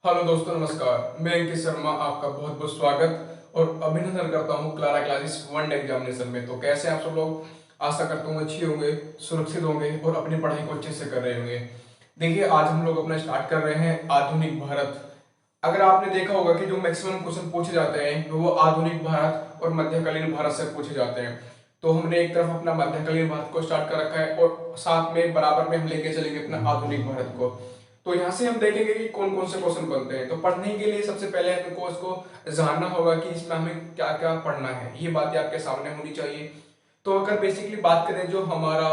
Hello दोस्तों, नमस्कार। मैं अंकित शर्मा आपका बहुत बहुत स्वागत और अभिनंदन करता हूं क्लारा क्लासेस वन एग्जामिनेशन में। तो कैसे हैं आप सब लोग? आशा करता हूं अच्छे होंगे, सुरक्षित होंगे और अपनी पढ़ाई को अच्छे से कर रहे होंगे। देखिए, आज हम लोग अपना स्टार्ट कर रहे हैं आधुनिक भारत। अगर आपने देखा होगा कि जो मैक्सिमम क्वेश्चन पूछे जाते हैं वो आधुनिक भारत और मध्यकालीन भारत से पूछे जाते हैं। तो हमने एक तरफ अपना मध्यकालीन भारत को स्टार्ट कर रखा है और साथ में बराबर में हम लेके चलेंगे अपना आधुनिक भारत को। तो यहाँ से हम देखेंगे कि कौन कौन से क्वेश्चन बनते हैं। तो पढ़ने के लिए सबसे पहले हमको इसको जानना होगा कि इसमें हमें क्या क्या पढ़ना है, ये बातें आपके सामने होनी चाहिए। तो अगर बेसिकली बात करें, जो हमारा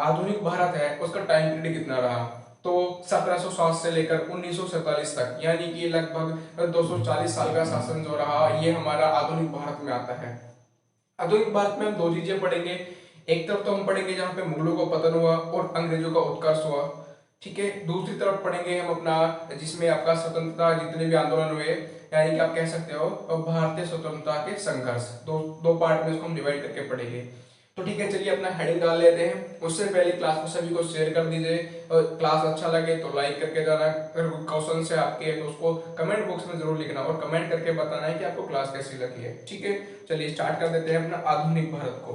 आधुनिक भारत है उसका टाइम पीरियड कितना रहा, तो 1760 से लेकर 1947 तक, यानी कि लगभग 240 साल का शासन जो रहा, ये हमारा आधुनिक भारत में आता है। आधुनिक भारत में हम दो चीजें पढ़ेंगे। एक तरफ तो हम पढ़ेंगे जहाँ पे मुगलों का पतन हुआ और अंग्रेजों का उत्कर्ष हुआ, ठीक है। दूसरी तरफ पढ़ेंगे हम अपना, जिसमें आपका स्वतंत्रता जितने भी आंदोलन हुए, यानी कि आप कह सकते हो भारतीय स्वतंत्रता के संघर्ष। दो दो पार्ट में इसको हम डिवाइड करके पढ़ेंगे। तो ठीक है, चलिए अपना हेडिंग डाल लेते हैं। उससे पहले क्लास को सभी को शेयर कर दीजिए और क्लास अच्छा लगे तो लाइक करके जाना। अगर कोई क्वेश्चन से आपके तो उसको कमेंट बॉक्स में जरूर लिखना और कमेंट करके बताना है कि आपको क्लास कैसी लगी है, ठीक है। चलिए स्टार्ट कर देते हैं अपना आधुनिक भारत को।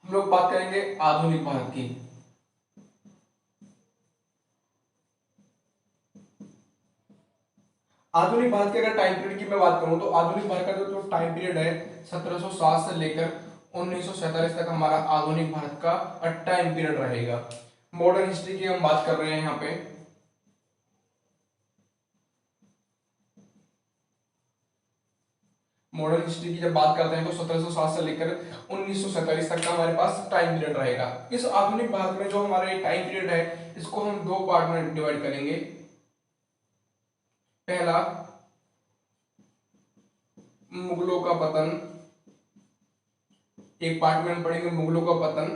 हम लोग बात करेंगे आधुनिक भारत की। आधुनिक भारत के अगर टाइम पीरियड की मैं बात करूं तो आधुनिक भारत का जो टाइम पीरियड है 1760 से लेकर 1947 तक हमारा आधुनिक भारत का टाइम पीरियड रहेगा। मॉडर्न हिस्ट्री की हम बात कर रहे हैं यहाँ पे। मॉडर्न हिस्ट्री की जब बात करते हैं तो 1760 से लेकर 1947 तक का हमारे पास टाइम पीरियड रहेगा। इस आधुनिक भारत में जो हमारे टाइम पीरियड है इसको हम दो पार्ट में डिवाइड करेंगे। पहला, मुगलों का पतन। एक पार्ट में हम पढ़ेंगे मुगलों का पतन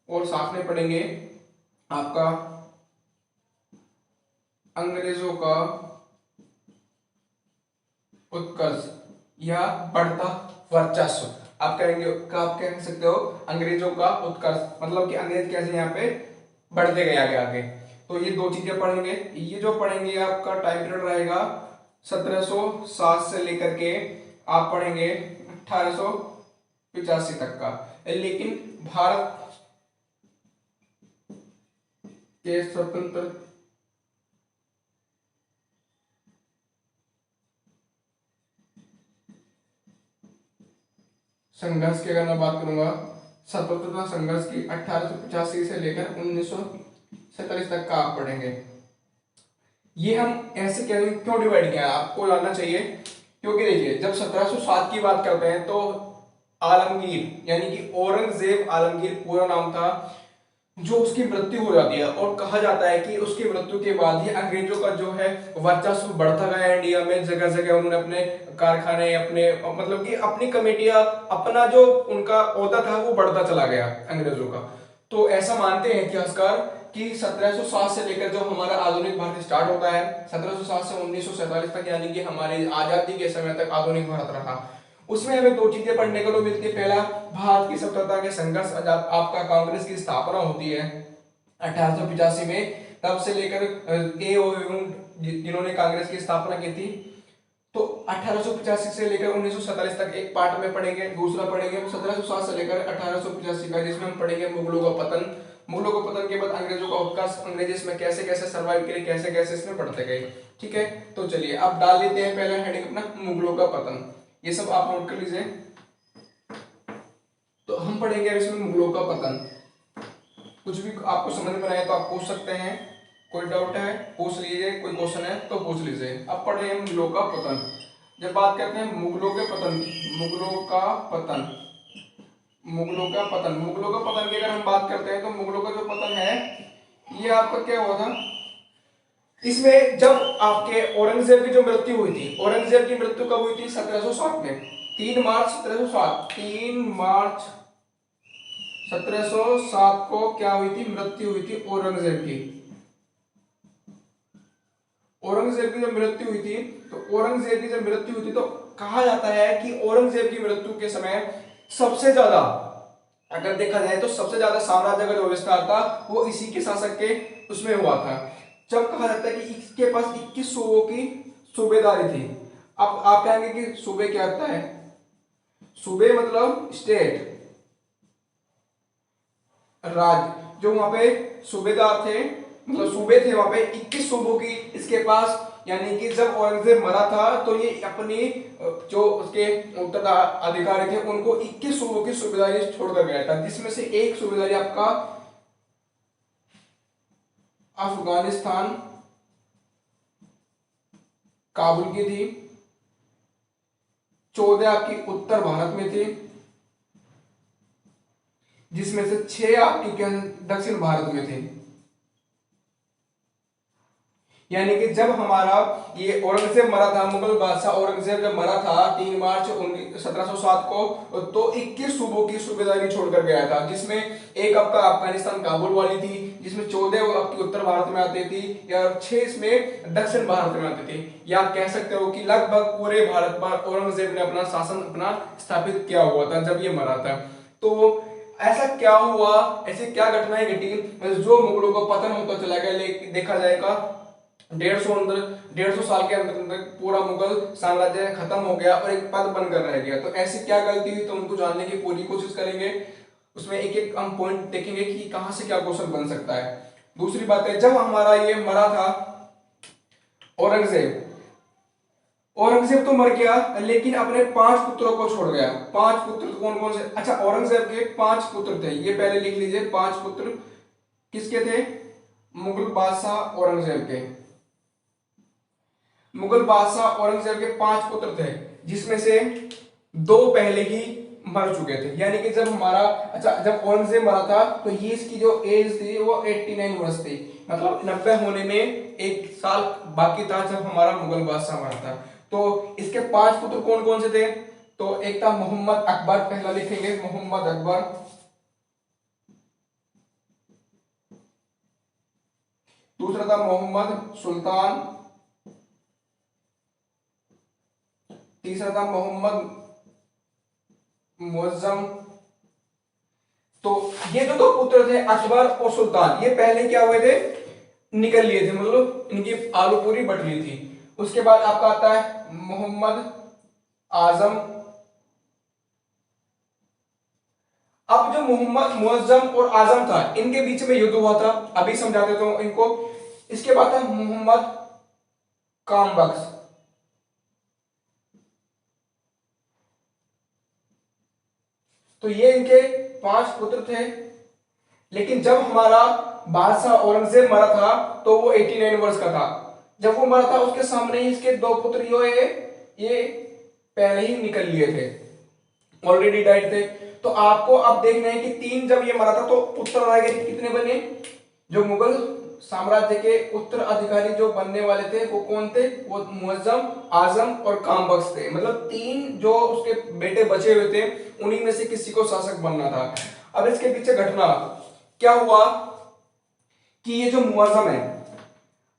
और साथ में पढ़ेंगे आपका अंग्रेजों का उत्कर्ष या बढ़ता वर्चस्व। आप कह सकते हो अंग्रेजों का उत्कर्ष, मतलब कि अंग्रेज कैसे यहाँ पे बढ़ते गए आगे आगे। तो ये दो चीजें पढ़ेंगे। ये जो पढ़ेंगे आपका टाइम पीरियड रहेगा 1760 से लेकर के आप पढ़ेंगे 1885 तक का। लेकिन भारत के स्वतंत्र संघर्ष की अगर मैं बात करूंगा, स्वतंत्रता संघर्ष की 1885 से लेकर 1947 तक का आप पढ़ेंगे। ये हम ऐसे क्यों डिवाइड किया आपको जानना चाहिए, क्योंकि देखिए जब 1707 की बात करते हैं तो आलमगीर यानी कि औरंगजेब आलमगीर पूरा नाम था, जो उसकी मृत्यु हो जाती है और कहा जाता है कि उसकी मृत्यु के बाद ही अंग्रेजों का जो है वर्चस्व बढ़ता गया इंडिया में। जगह जगह उन्होंने अपने कारखाने, अपने मतलब कि अपनी कमेटियां, अपना जो उनका ओहदा था वो बढ़ता चला गया अंग्रेजों का। तो ऐसा मानते हैं इतिहासकार कि 1707 से लेकर जो हमारा आधुनिक भारत स्टार्ट होता है, 1707 से 1947 तक, यानी कि हमारी आजादी के समय तक आधुनिक भारत रहा। उसमें हमें दो चीजें पढ़ने को मिलती है। पहला, भारत की स्वतंत्रता के संघर्ष। आपका कांग्रेस की स्थापना होती है 1885 में, तब से लेकर जिन्होंने कांग्रेस की स्थापना की थी। तो 1885 से लेकर 1947 तक एक पार्ट में पढ़ेंगे। दूसरा पढ़ेंगे 1707 से लेकर 1885 का, जिसमें हम पढ़ेंगे मुगलों का पतन। मुगलों के पतन के बाद अंग्रेजों का उत्कर्ष, अंग्रेज इसमें कैसे कैसे सर्वाइव करे, कैसे कैसे इसमें बढ़ते गए, ठीक है। तो चलिए अब डाल लेते हैं पहला हेडिंग अपना, मुगलों का पतन। ये सब आप नोट कर लीजिए। तो हम पढ़ेंगे इसमें मुगलों का पतन। कुछ भी आपको समझ में आए तो आप पूछ सकते हैं, कोई डाउट है पूछ लीजिए, कोई क्वेश्चन है तो पूछ लीजिए। अब पढ़ रहे हैं मुगलों का पतन। जब बात करते हैं मुगलों के पतन की, मुगलों का पतन, मुगलों का पतन, मुगलों का पतन की अगर हम बात करते हैं तो मुगलों का जो पतन है ये आपका क्या हुआ था, इसमें जब आपके औरंगजेब की जो मृत्यु हुई थी, औरंगजेब की मृत्यु कब हुई थी? 1707 में, 3 मार्च 1707, 3 मार्च 1707 को क्या हुई थी? मृत्यु हुई थी औरंगजेब की। औरंगजेब की जब मृत्यु हुई थी तो औरंगजेब की जब मृत्यु हुई थी तो कहा जाता है कि औरंगजेब की मृत्यु के समय सबसे ज्यादा, अगर देखा जाए तो सबसे ज्यादा साम्राज्य का जो विस्तार था वो इसी के शासक के उसमें हुआ था। जब कहा जाता है कि इसके पास 21 सूबों की सूबेदारी थी। अब आप कहेंगे कि सूबे क्या होता है? सूबे मतलब स्टेट, राज्य। जो वहां पे सूबेदार थे, मतलब सूबे थे वहां पे 21 सूबों की इसके पास। यानी कि जब औरंगजेब मरा था तो ये अपनी जो उसके उत्तराधिकारी थे उनको 21 सूबों की सूबेदारी छोड़कर गया था, जिसमें से एक सूबेदारी आपका अफगानिस्तान काबुल की थी, 14 आपकी उत्तर भारत में थी, जिसमें से 6 आपकी दक्षिण भारत में थे। यानी कि जब हमारा ये औरंगजेब मरा था, मुगल बादशाह औरंगजेब जब मरा था 3 मार्च 1707 को, तो 21 सूबों की सूबेदारी छोड़कर गया था, जिसमें एक आपका अफगानिस्तान काबुल वाली थी, जिसमें 14 आपकी उत्तर भारत में आती थी, या 6 इसमें दक्षिण भारत में आती थी। या आप कह सकते हो कि लगभग पूरे भारत पर औरंगजेब ने अपना शासन स्थापित किया हुआ था जब ये मरा था। तो ऐसा क्या हुआ, ऐसी क्या घटनाएं घटी जो मुगलों को पतन होता चला गया? देखा जाएगा 150 साल के अंदर पूरा मुगल साम्राज्य खत्म हो गया और एक पद बनकर रह गया। तो ऐसी क्या गलती हुई, तो उनको जानने की पूरी कोशिश करेंगे। उसमें एक एक हम पॉइंट देखेंगे कि कहां से क्या क्वेश्चन बन सकता है। दूसरी बात है, जब हमारा ये मरा था औरंगजेब, औरंगजेब तो मर गया लेकिन अपने 5 पुत्रों को छोड़ गया। 5 पुत्र कौन कौन से? अच्छा, औरंगजेब के 5 पुत्र थे, ये पहले लिख लीजिए। 5 पुत्र किसके थे? मुगल बादशाह औरंगजेब के। मुगल बादशाह औरंगजेब के 5 पुत्र थे, जिसमें से 2 पहले ही मर चुके थे। यानी कि जब हमारा, अच्छा, जब औरंगजेब मरा था तो ये इसकी जो एज थी वो 89 वर्ष थी, मतलब 90 होने में 1 साल बाकी था जब हमारा मुगल बादशाह मरा था। तो इसके 5 पुत्र कौन कौन से थे? तो एक था मोहम्मद अकबर, पहला लिखेंगे मोहम्मद अकबर। दूसरा था मोहम्मद सुल्तान। तीसरा था मोहम्मद मुअज्जम। तो ये जो 2 पुत्र थे अकबर और सुल्तान, ये पहले क्या हुए थे? निकल लिए थे, मतलब इनकी आलू पूरी बट ली थी। उसके बाद आपका आता है मोहम्मद आजम। अब जो मोहम्मद मुअज्जम और आजम था, इनके बीच में युद्ध हुआ था, अभी समझा देता हूं इनको। इसके बाद था मोहम्मद कामबख्श। तो ये इनके 5 पुत्र थे। लेकिन जब हमारा बादशाह औरंगजेब मरा था तो वो 89 वर्ष का था। जब वो मरा था उसके सामने ही इसके 2 पुत्र ये पहले ही निकल लिए थे, ऑलरेडी डाइड थे। तो आपको अब देखना है कि 3 जब ये मरा था तो उत्तराधिकारी कितने बने? जो मुगल साम्राज्य के उत्तराधिकारी जो बनने वाले थे वो कौन थे? वो मुअज्जम, आजम और कामबख्श थे। मतलब 3 जो उसके बेटे बचे हुए थे, उन्हीं में से किसी को शासक बनना था। अब इसके पीछे घटना क्या हुआ कि ये जो मुअज्जम है,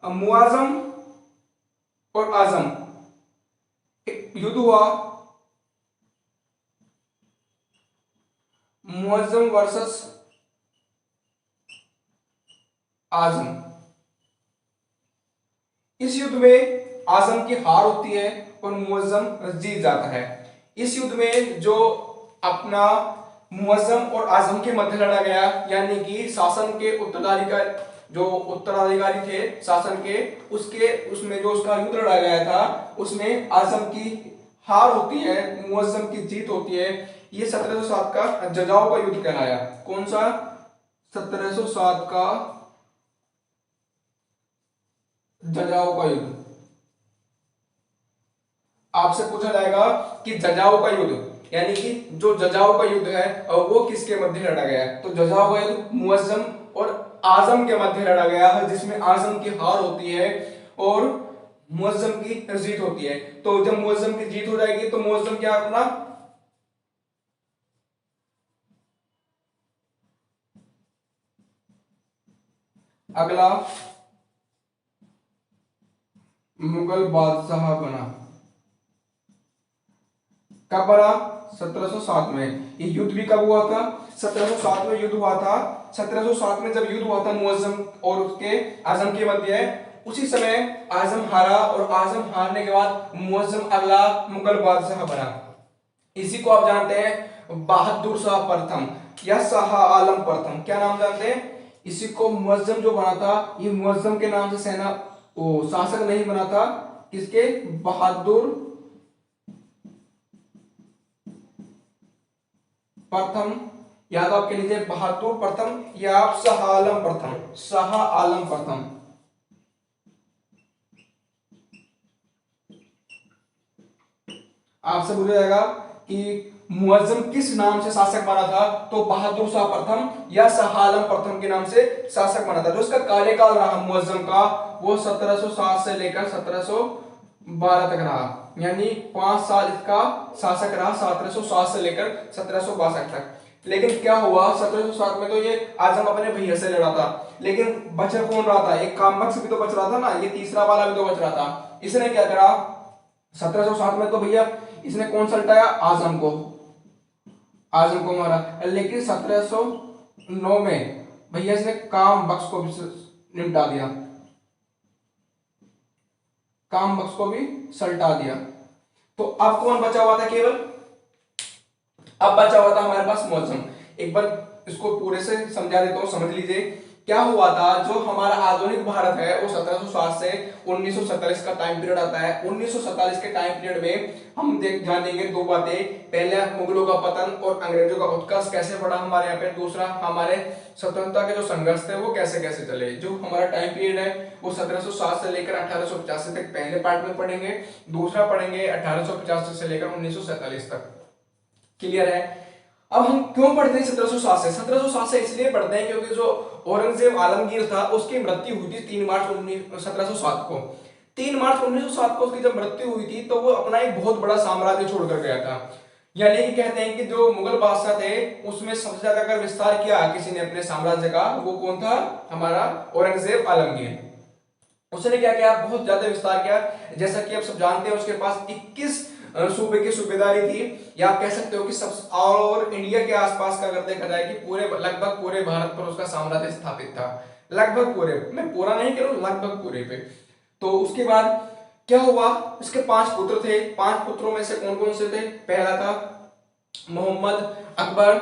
मुअज्जम और आजम, एक युद्ध हुआ, मुअज्जम वर्सेस आजम। इस युद्ध में आजम की हार होती है और मुअज्जम जीत जाता है। इस युद्ध में जो अपना मुअज्जम और आजम के मध्य लड़ा गया, यानी कि शासन के उत्तराधिकारी, जो उत्तराधिकारी थे शासन के, उसमें जो उसका युद्ध लड़ा गया था, उसमें आजम की हार होती है, मुअज्जम की जीत होती है। ये 1707 का जजाओ का युद्ध कहलाया। कौन सा? 1707 का जजाओ का युद्ध। आपसे पूछा जाएगा कि जजाओ का युद्ध, यानी कि जो जजाओ का युद्ध है वो किसके मध्य लड़ा गया है? तो जजाओ का युद्ध मुअज्जम और आजम के मध्य लड़ा गया है, जिसमें आजम की हार होती है और मुअज्जम की जीत होती है। तो जब मुअज्जम की जीत हो जाएगी तो मुअज्जम क्या अपना अगला मुगल बादशाह बना। कब बना? 1707 में। ये युद्ध भी कब हुआ था? 1707 में युद्ध हुआ था। 1707 में जब युद्ध हुआ था मुअज्जम और उसके आजम के मध्य, उसी समय आजम हारा और आजम हारने के बाद मुअज्जम अगला मुगल बादशाह बना। इसी को आप जानते हैं बहादुर शाह प्रथम या शाह आलम प्रथम। क्या नाम जानते हैं इसी को? मुअज्जम जो बना था ये मुअज्जम के नाम से सेना वो शासक नहीं बना था, किसके? बहादुर प्रथम। याद आपके लीजिए बहादुर प्रथम या आप शाह आलम प्रथम, शाह आलम प्रथम। आपसे पूछा जाएगा कि मुअज्जम किस नाम से शासक बना था, तो बहादुर शाह प्रथम या शाह आलम प्रथम के नाम से शासक बना था। जो इसका कार्यकाल रहा मुअज्जम का वो 1707 से लेकर 1712 तक रहा, यानी 5 साल इसका शासक रहा, 1707 से लेकर 1762 तक। लेकिन क्या हुआ 1707 में तो ये आजम अपने भैया से लड़ा था, लेकिन बचा कौन रहा था? एक कामबख्श भी तो बच रहा था ना, ये तीसरा वाला भी तो बच रहा था। इसने क्या करा 1707 में तो भैया इसने कौन सा लटाया? आजम को, आजम को मारा। लेकिन 1709 में भैया इसने काम बख्श को भी निपटा दिया, काम बख्श को भी सल्टा दिया। तो अब कौन बचा हुआ था? केवल अब बचा हुआ था हमारे पास मुअज्जम। एक बार इसको पूरे से समझा देता हूं, समझ लीजिए क्या हुआ था। जो हमारा आधुनिक भारत है वो 1707 से 1947 का टाइम पीरियड आता है। 1947 के टाइम पीरियड में हम जानेंगे दो बातें। पहले मुगलों का पतन और अंग्रेजों का उत्कर्ष कैसे बढ़ा हमारे यहाँ पे। दूसरा हमारे स्वतंत्रता के जो संघर्ष थे वो कैसे कैसे चले। जो हमारा टाइम पीरियड है वो 1707 से लेकर 1885 तक पहले पार्ट में पढ़ेंगे, दूसरा पढ़ेंगे 1885 से लेकर 1947 तक। क्लियर है? अब हम क्यों पढ़ते हैं 1707 से? 1707 से इसलिए पढ़ते हैं क्योंकि जो औरंगजेब आलमगीर था उसकी मृत्यु हुई थी 3 मार्च 1707 को। 3 मार्च 1907 को उसकी जब मृत्यु हुई थी तो वो अपना एक बहुत बड़ा साम्राज्य छोड़कर गया था। यानी कि कहते हैं कि जो मुगल बादशाह थे उसमें सबसे ज्यादा अगर विस्तार किया किसी ने अपने साम्राज्य का, वो कौन था? हमारा औरंगजेब आलमगीर। उसने क्या किया? बहुत ज्यादा विस्तार किया। जैसा कि आप सब जानते हैं उसके पास 21 सूबे की सूबेदारी थी, या आप कह सकते हो कि सब ऑल ओवर इंडिया के आसपास का अगर देखा जाए कि पूरे लगभग पूरे भारत पर उसका साम्राज्य स्थापित था। लगभग पूरे, मैं पूरा नहीं कह रहा हूं, लगभग पूरे पे। तो उसके बाद क्या हुआ? इसके 5 पुत्र थे। 5 पुत्रों में से कौन कौन से थे? पहला था मोहम्मद अकबर,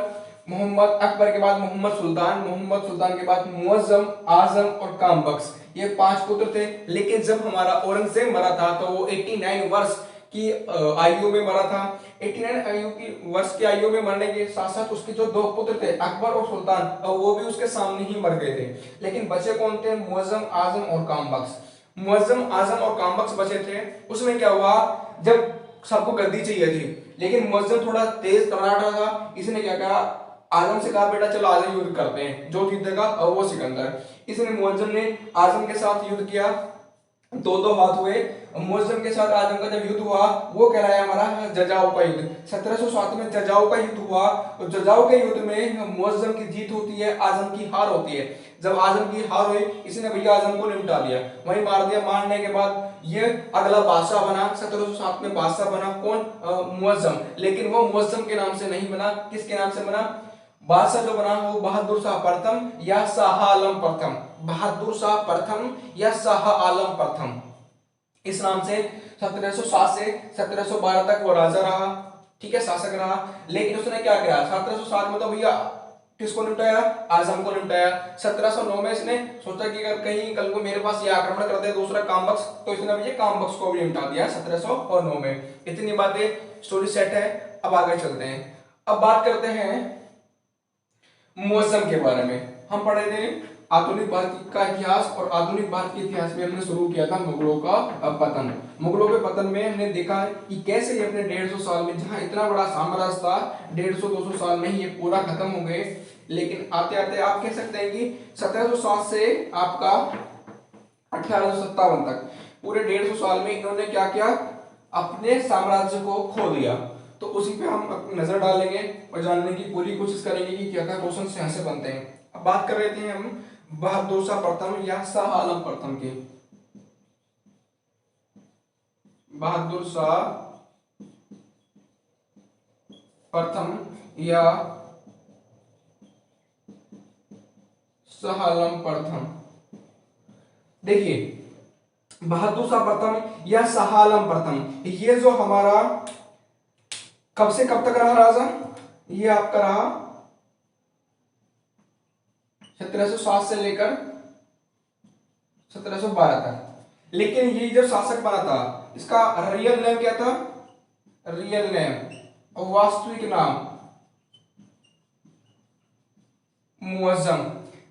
मोहम्मद अकबर के बाद मोहम्मद सुल्तान, मोहम्मद सुल्तान के बाद मुअज्जम, आजम और कामबख्श। ये 5 पुत्र थे। लेकिन जब हमारा औरंगजेब मरा था तो वो 89 वर्ष की आयु में मरा था। 89 आयु की वर्ष की आयु में मरने के साथ साथ उसके जो 2 पुत्र थे अकबर और सुल्तान, वो भी उसके सामने ही मर गए थे। लेकिन बचे कौन थे? मुअज्जम, आजम और कामबख्श। मुअज्जम, आजम और कामबख्श बचे थे। उसमें क्या हुआ, जब सबको गद्दी चाहिए थी लेकिन मुअज्जम थोड़ा तेज तर्राटा था, इसने क्या कहा, आजम से कहा बेटा चलो आज युद्ध करते हैं, जो जीतेगा वो सिकंदर। इसने मुअज्जम ने आजम के साथ युद्ध किया। 2-2 हाथ हुए। मुअज्जम के साथ आजम का जब युद्ध हुआ वो कहलाया हमारा जजाऊ का युद्ध। 1707 में जजाऊ का युद्ध हुआ। और जजाऊ के युद्ध में मुअज्जम की जीत होती है, आजम की हार होती है। जब आजम की हार हुई इसने भैया आजम को निपटा दिया, वहीं मार दिया। मारने के बाद ये अगला बादशाह बना। 1707 में बादशाह बना कौन? मुअज्जम। लेकिन वो मुअज्जम के नाम से नहीं बना, किसके नाम से बना? बादशाह जो बना वो बहादुर शाह प्रथम या शाह आलम प्रथम। बहादुर शाह प्रथम या शाह आलम प्रथम, इस नाम से 1707 से 1712 तक वो राजा रहा, ठीक है, शासक रहा। लेकिन उसने क्या किया 1707 में तो भैया किसको निपटाया? आजम को निपटाया। 1709 में इसने सोचा कि अगर कहीं कल को मेरे पास ये आक्रमण कर दे दूसरा कामबख्श, तो इसने भैया कामबख्श को भी निपटा दिया 1709 में। इतनी बातें स्टोरी सेट है। अब आगे चलते हैं। अब बात करते हैं मुअज्जम के बारे में। हम पढ़े थे आधुनिक भारत का इतिहास, और आधुनिक भारत के इतिहास में हमने शुरू किया था मुगलों का पतन। मुगलों के पतन में हमने देखा कि कैसे ये अपने 150 साल में, जहां इतना बड़ा साम्राज्य था, 150-200 साल में ही ये पूरा खत्म हो गए। लेकिन आते आते आप कह सकते हैं कि 1707 से आपका 1857 तक पूरे 150 साल में इन्होंने क्या किया? अपने साम्राज्य को खो दिया। तो उसी पे हम नजर डालेंगे और जानने की पूरी कोशिश करेंगे कि क्या क्या क्वेश्चन यहाँ से बनते हैं। अब बात कर रहे थे हम बहादुर शाह प्रथम या शाह आलम प्रथम की। बहादुर शाह प्रथम या शाह आलम प्रथम। देखिए बहादुर शाह प्रथम या शाह आलम प्रथम, ये जो हमारा कब से कब तक रहा राजा, ये आपका रहा 1707 से लेकर 1712 तक। लेकिन ये जो शासक बना था इसका रियल नेम क्या था, रियल नेम और वास्तविक नाम मुअज्जम।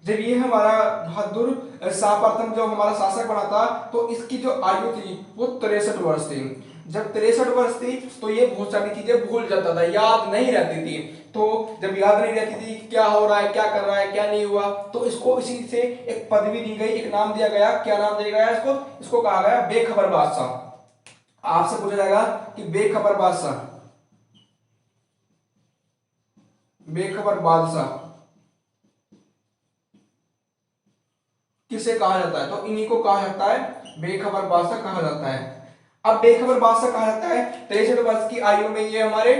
जब ये हमारा बहादुर शाह प्रथम जो हमारा शासक बना था तो इसकी जो आयु थी वो 63 वर्ष थी। जब 63 वर्ष थी तो ये बहुत सारी चीजें भूल जाता था, याद नहीं रहती थी। तो जब याद नहीं रहती थी क्या हो रहा है, क्या कर रहा है, क्या नहीं हुआ, तो इसको इसी से एक पदवी दी गई, एक नाम दिया गया। क्या नाम दिया गया इसको, इसको कहा गया बेखबर बादशाह। आपसे पूछा जाएगा कि बेखबर बादशाह, बेखबर बादशाह किसे कहा जाता है, तो इन्हीं को कहा जाता है बेखबर बादशाह कहा जाता है। अब बेखबर बादशाह कहा जाता है 63 वर्ष की आयु में ये हमारे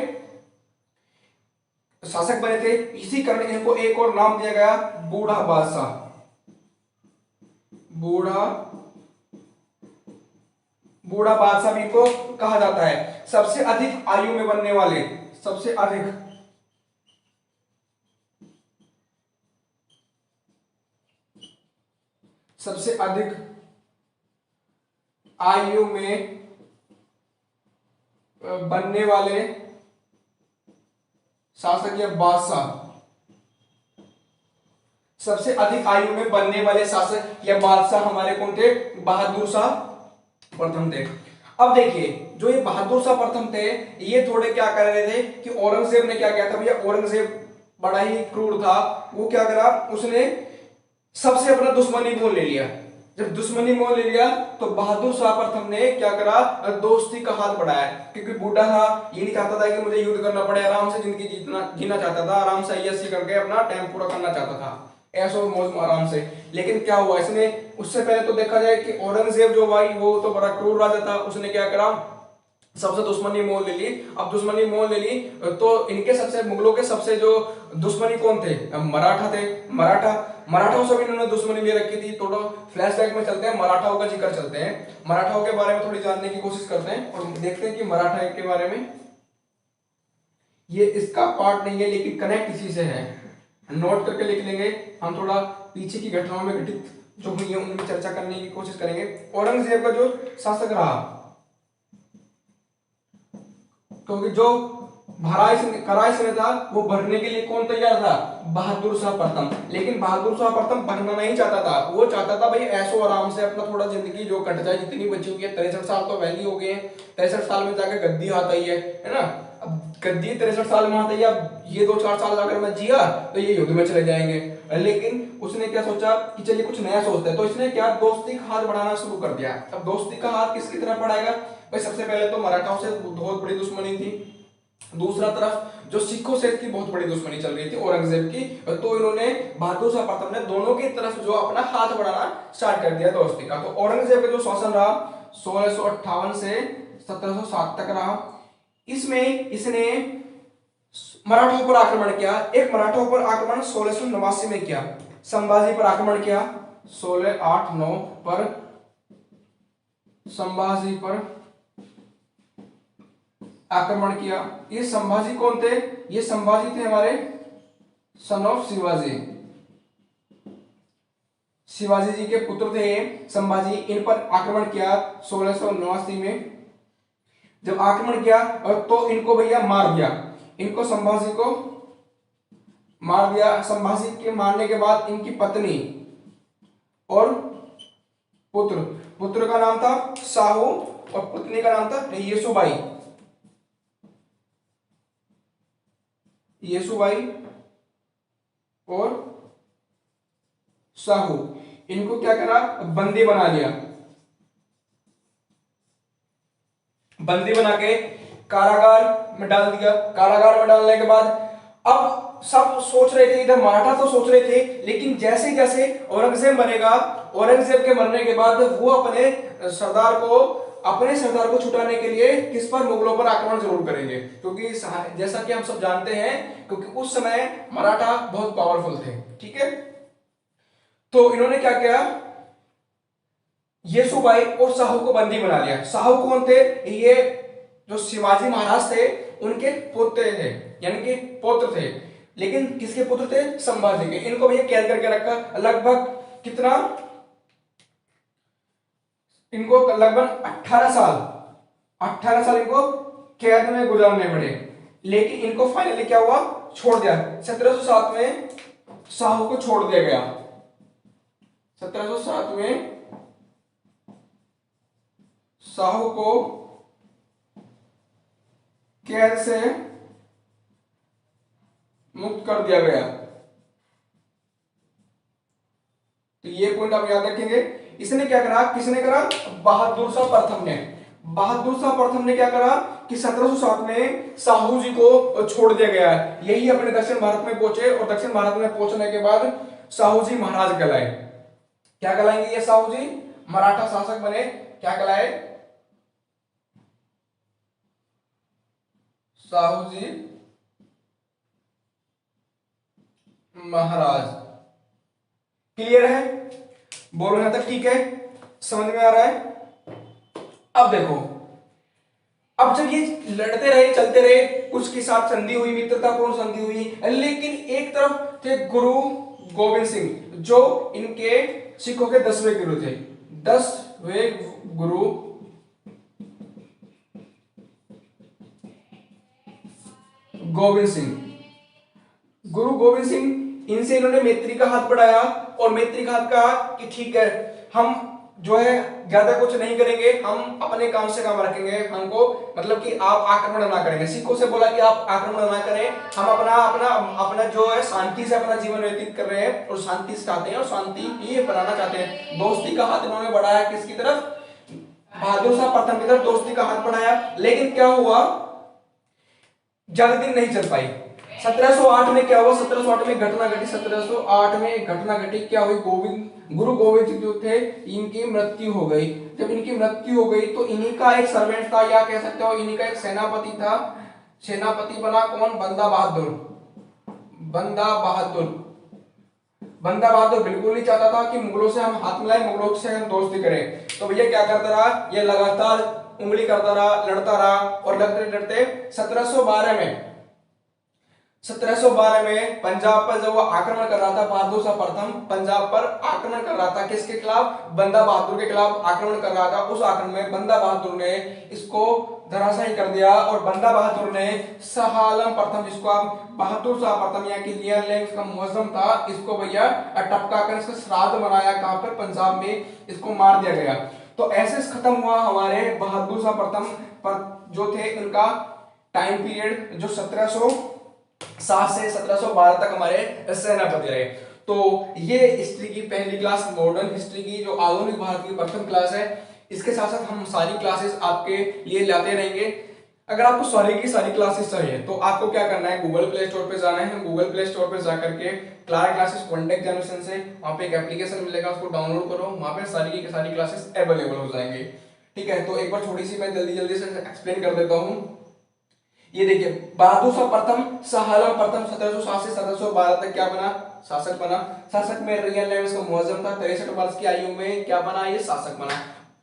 शासक बने थे, इसी कारण इनको एक और नाम दिया गया बूढ़ा बादशाह। बूढ़ा बूढ़ा बादशाह भी इनको कहा जाता है। सबसे अधिक आयु में बनने वाले, सबसे अधिक सबसे अधिक आयु में बनने वाले शासक या बादशाह, सबसे अधिक आयु में बनने वाले शासक या बादशाह हमारे कौन थे, बहादुर शाह प्रथम थे। अब देखिए जो ये बहादुर शाह प्रथम थे ये थोड़े क्या कर रहे थे कि औरंगजेब ने क्या किया था भैया, औरंगजेब बड़ा ही क्रूर था। वो क्या करा, उसने सबसे अपना दुश्मनी मोल ले लिया। जब दुश्मनी मोल ले लिया तो बहादुर शाह प्रथम ने क्या करा, दोस्ती का हाथ बढ़ाया। क्योंकि बूढ़ा था, ये नहीं चाहता था कि मुझे युद्ध करना पड़े, आराम से जिंदगी जीना चाहता था, आराम से ऐसी करके अपना टाइम पूरा करना चाहता था, ऐसो मौज आराम से। लेकिन क्या हुआ, इसने उससे पहले तो देखा जाए कि औरंगजेब जो भाई वो तो बड़ा क्रूर राजा था, उसने क्या करा, सबसे दुश्मनी मोल ले ली। अब दुश्मनी मोल ले ली तो इनके सबसे, मुगलों के सबसे जो दुश्मनी कौन थे, मराठा थे। मराठाओं से भी इन्होंने दुश्मनी ले रखी थी। थोड़ा फ्लैशबैक में चलते हैं, मराठाओं का जिक्र चलते हैं, मराठाओं के बारे में थोड़ी जानने की कोशिश करते हैं और देखते हैं कि मराठा के बारे में। ये इसका पार्ट नहीं है लेकिन कनेक्ट इसी से है, नोट करके लिख लेंगे। हम थोड़ा पीछे की घटनाओं में घटित जो हुई है उनकी चर्चा करने की कोशिश करेंगे। औरंगजेब का जो शासक रहा, क्योंकि जो कराई से था वो भरने के लिए कौन तैयार था, बहादुर शाह प्रथम। लेकिन बहादुर शाह प्रथम भरना नहीं चाहता था, वो चाहता था भाई ऐसो आराम से अपना थोड़ा जिंदगी जो कट जाए, जितनी बची हुई है। 63 साल तो वैली हो गए हैं, 63 साल में जाके गद्दी हाथ आई है ना। अब गद्दी 63 साल में हाथ आई, अब ये 2-4 साल अगर मैं जिया तो ये युद्ध में चले जाएंगे। लेकिन उसने क्या सोचा कि चलिए कुछ नया सोचते हैं, तो इसने क्या दोस्ती का हाथ बढ़ाना शुरू कर दिया। अब दोस्ती का हाथ किसकी तरफ बढ़ाएगा भाई, सबसे पहले तो मराठाओं से बहुत बड़ी दुश्मनी थी, दूसरा तरफ जो सिखों से इसकी बहुत बड़ी दुश्मनी चल रही थी औरंगजेब की। तो इन्होंने बहादुर शाह प्रथम ने दोनों की तरफ जो अपना हाथ बढ़ाना स्टार्ट कर दिया दोस्ती का। तो औरंगजेब का जो शासन रहा 1658 से 1707 तक रहा। इसमें इसने मराठों पर आक्रमण किया। एक मराठों पर आक्रमण 1689 में किया, संभाजी पर आक्रमण किया 1689 पर, संभाजी पर आक्रमण किया। ये संभाजी कौन थे, ये संभाजी थे हमारे सन ऑफ शिवाजी, शिवाजी जी के पुत्र थे संभाजी। इन पर आक्रमण किया 1689 में। जब आक्रमण किया तो इनको भैया मार दिया, इनको संभाजी को मार दिया। संभाजी के मारने के बाद इनकी पत्नी और पुत्र का नाम था साहू और पत्नी का नाम था येसुबाई, येसुबाई और साहू। इनको क्या करा, बंदी बना लिया। बंदी बना के कारागार में डाल दिया। कारागार में डालने के बाद अब सब सोच रहे थे, इधर मराठा तो सोच रहे थे, लेकिन जैसे जैसे औरंगजेब मरेगा, औरंगजेब के मरने के बाद वो अपने सरदार को छुटाने के लिए किस पर, मुगलों पर आक्रमण जरूर करेंगे। क्योंकि जैसा कि हम सब जानते हैं, क्योंकि उस समय मराठा बहुत पावरफुल थे, ठीक है। तो इन्होंने क्या किया, येसुबाई और शाहू को बंदी बना लिया। शाहू कौन थे? ये जो शिवाजी महाराज थे उनके पुत्र थे, यानी कि पुत्र थे। लेकिन किसके पुत्र थे? संभाजी के। इनको भैया कैद करके रखा लगभग कितना, इनको लगभग 18 साल इनको कैद में गुजारने पड़े। लेकिन इनको फाइनली क्या हुआ? छोड़ दिया। 1707 में शाहू को छोड़ दिया गया। 1707 में शाहू को कैद से मुक्त कर दिया गया। तो ये पॉइंट आप याद रखेंगे। इसने क्या करा? किसने करा? बहादुर शाह प्रथम ने। बहादुर शाह प्रथम ने क्या करा कि 1707 में शाहू जी को छोड़ दिया गया। यही अपने दक्षिण भारत में पहुंचे और दक्षिण भारत में पहुंचने के बाद शाहू जी महाराज कहलाए। क्या कहलाएंगे ये शाहू जी? मराठा शासक बने। क्या कहलाए? शाहू जी महाराज। क्लियर है? बोलो यहां तक ठीक है? समझ में आ रहा है? अब देखो, अब जब ये लड़ते रहे, चलते रहे, कुछ के साथ संधि हुई, मित्रतापूर्ण संधि हुई, लेकिन एक तरफ थे गुरु गोविंद सिंह जो इनके सिखों के 10वें गुरु थे। 10वें गुरु गोविंद सिंह। गुरु गोविंद सिंह, इनसे इन्होंने मैत्री का हाथ बढ़ाया और मैत्री का हाथ कहा कि ठीक है, हम जो है ज्यादा कुछ नहीं करेंगे, हम अपने काम से काम रखेंगे, हमको मतलब कि आप आक्रमण ना करेंगे। सिखों से बोला कि आप आक्रमण ना करें, हम अपना अपना अपना जो है शांति से अपना जीवन व्यतीत कर रहे हैं और शांति से चाहते हैं और शांति ही बनाना चाहते हैं। दोस्ती का हाथ इन्होंने बढ़ाया किसकी तरफ? बहादुर शाह प्रथम की तरफ दोस्ती का हाथ बढ़ाया। लेकिन क्या हुआ? ज्यादा दिन नहीं चल पाई। 1708 में क्या हुआ? 1708 में घटना घटी। 1708 में घटना घटी, क्या हुई? गुरु गोविंद सिंह जो थे इनकी मृत्यु हो गई। जब इनकी मृत्यु हो गई तो इन्हीं का एक सर्वेंट था, या कह सकते हो इन्हीं का एक सेनापति था। सेनापति बना कौन? बंदा बहादुर। बंदा बहादुर। बंदा बहादुर बिल्कुल नहीं चाहता था कि मुगलों से हम हाथ मिलाएं, मुगलों से हम दोस्ती करें। तो भैया क्या करता रहा? ये लगातार उंगली करता रहा, लड़ता रहा और लड़ते लड़ते 1712 में पंजाब पर जब वो आक्रमण कर रहा था, बहादुर शाह प्रथम पंजाब पर आक्रमण कर रहा था। किसके खिलाफ? बंदा बहादुर के खिलाफ आक्रमण कर रहा था। उस आक्रमण में बंदा बहादुर ने इसको धराशायी कर दिया और बंदा बहादुर ने शाह आलम प्रथम, जिसको आप बहादुर शाह प्रथम यहाँ की लिया लेंस का मुअज्जम था, इसको भैया टपका कर इसका श्राद्ध बनाया। कहां पर? पंजाब में इसको मार दिया गया। तो ऐसे खत्म हुआ हमारे बहादुर शाह प्रथम पर जो थे उनका टाइम पीरियड, जो 1707 से 1712 तक हमारे सेनापति रहे। तो ये हिस्ट्री की पहली क्लास, मॉडर्न हिस्ट्री की जो आधुनिक भारत की प्रथम क्लास है। इसके साथ साथ हम सारी क्लासेस आपके लिए लाते रहेंगे। अगर आपको सारी की सारी क्लासेस चाहिए तो आपको क्या करना है? गूगल प्ले स्टोर पे जाना है। गूगल प्ले स्टोर पे जाकर के क्लारा क्लासेस वन एग्जामिनेशन से वहां पे एक एप्लीकेशन मिलेगा, उसको डाउनलोड करो। वहां पे सारी की सारी क्लासेस अवेलेबल हो जाएंगे। ठीक है, तो एक बार थोड़ी सी मैं जल्दी जल्दी से एक्सप्लेन कर देता हूँ। ये देखिए, बहादुर शाह प्रथम, शाह आलम प्रथम 1707 से 1712 तक क्या बना? शासक बना। शासक में रियल नेम इसका मुअज्जम था। 63 वर्ष की आयु में क्या बना? ये शासक बना।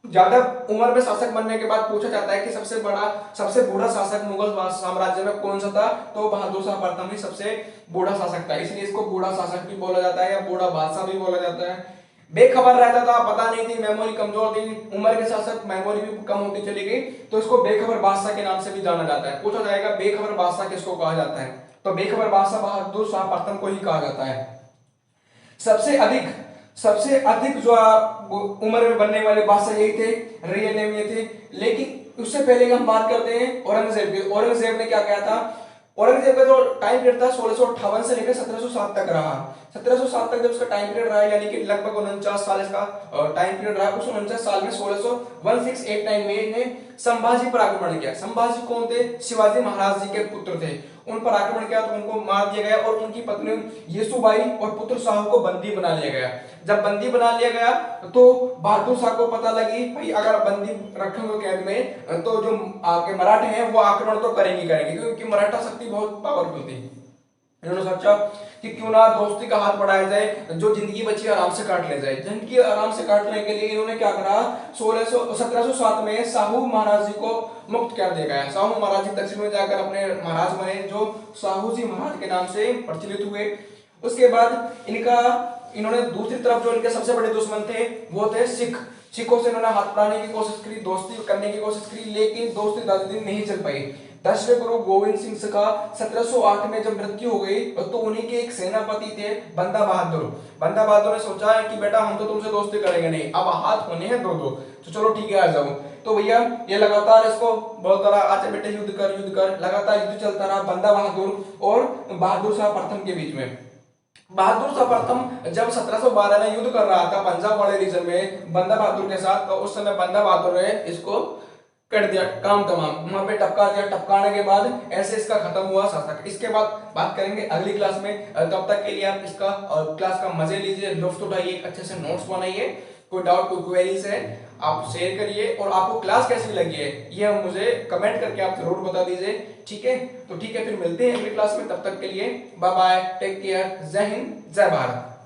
ज्यादा उम्र में शासक बनने के बाद पूछा जाता है कि सबसे बड़ा, सबसे बूढ़ा शासक मुगल साम्राज्य में कौन सा था? तो बहादुर शाह प्रथम ही सबसे बूढ़ा शासक था, इसलिए इसको बूढ़ा शासक भी बोला जाता है या बूढ़ा बादशाह भी बोला जाता है। बेखबर रहता था, पता नहीं थी, मेमोरी कमजोर थी, उम्र के साथ साथ मेमोरी भी कम होती चली गई, तो इसको बेखबर बादशाह के नाम से भी जाना जाता है। पूछा जाएगा बेखबर बादशाह किसको कहा जाता है? तो बेखबर बादशाह बहादुर शाह प्रथम को ही कहा जाता है। सबसे अधिक जो उम्र में बनने वाले बादशाह यही थे, रियल नेम ये थे। लेकिन उससे पहले हम बात करते हैं औरंगजेब की। औरंगजेब ने क्या किया था? औरंगजेब का जो टाइम पीरियड था 1658 से लेकर 1707 तक रहा। 1707 तक जब उसका टाइम पीरियड रहा, यानी कि लगभग 49 साल इसका टाइम पीरियड रहा। उस 49 साल में 1689 में इन्हें संभाजी पर आक्रमण किया। संभाजी कौन थे? शिवाजी महाराज जी के पुत्र थे। उन पर आक्रमण किया तो उनको मार दिया गया और उनकी पत्नी येसुबाई और पुत्र शाहू को बंदी बना लिया गया। जब बंदी बना लिया गया तो बहादुर शाह को पता लगी भाई अगर बंदी रखेंगे कैद में तो जो आपके मराठे हैं वो आक्रमण तो करेंगे, क्योंकि मराठा शक्ति बहुत पावरफुल थी। इन्होंने सोचा कि क्यों ना दोस्ती का हाथ बढ़ाया जाए, जो जिंदगी बची आराम से काट ले जाए। जिंदगी आराम से काटने के लिए इन्होंने क्या करा, 1707 में साहू महाराज जी को मुक्त कर दिया गया। साहू महाराज जी दक्षिण में जाकर अपने महाराज बने, जो साहू जी महाराज के नाम से प्रचलित हुए। उसके बाद इन्होंने दूसरी तरफ जो इनके सबसे बड़े दुश्मन थे वो थे सिख। सिखों से इन्होंने हाथ बढ़ाने की कोशिश करी, दोस्ती करने की कोशिश करी, लेकिन दोस्ती ज्यादा दिन नहीं चल पाई। 10वें गुरु गोविंद सिंह का 1708 में जब मृत्यु हो गई तो उन्हीं के एक सेनापति थे बंदा बहादुर। बंदा बहादुर ने सोचा है कि बेटा हम तो तुमसे दोस्ती करेंगे नहीं, अब हाथ होने हैं दो दो, तो चलो ठीक है आ जाओ। तो भैया ये लगातार इसको बोलता रहा, आजा बेटे युद्ध कर, लगातार युद्ध चलता रहा बंदा बहादुर और बहादुर शाह प्रथम के बीच में। बहादुर शाह प्रथम जब 1712 में युद्ध कर रहा था पंजाब वाले रीजन में बंदा बहादुर के साथ, तो उस समय बंदा बहादुर ने इसको कर दिया काम तमाम, वहां पे टपका दिया। टपकाने के बाद ऐसे इसका खत्म हुआ शासक। इसके बाद बात करेंगे अगली क्लास में। तब तक के लिए आप इसका क्लास का मजे लीजिए, लुत्फ उठाइए, अच्छे से नोट्स बनाइए। कोई डाउट कोई क्वेरीज है आप शेयर करिए, और आपको क्लास कैसी लगी है ये मुझे कमेंट करके आप जरूर बता दीजिए। ठीक है, तो ठीक है, फिर मिलते हैं अगली क्लास में। तब तक के लिए बाय बाय, टेक केयर, जय हिंद, जय भारत।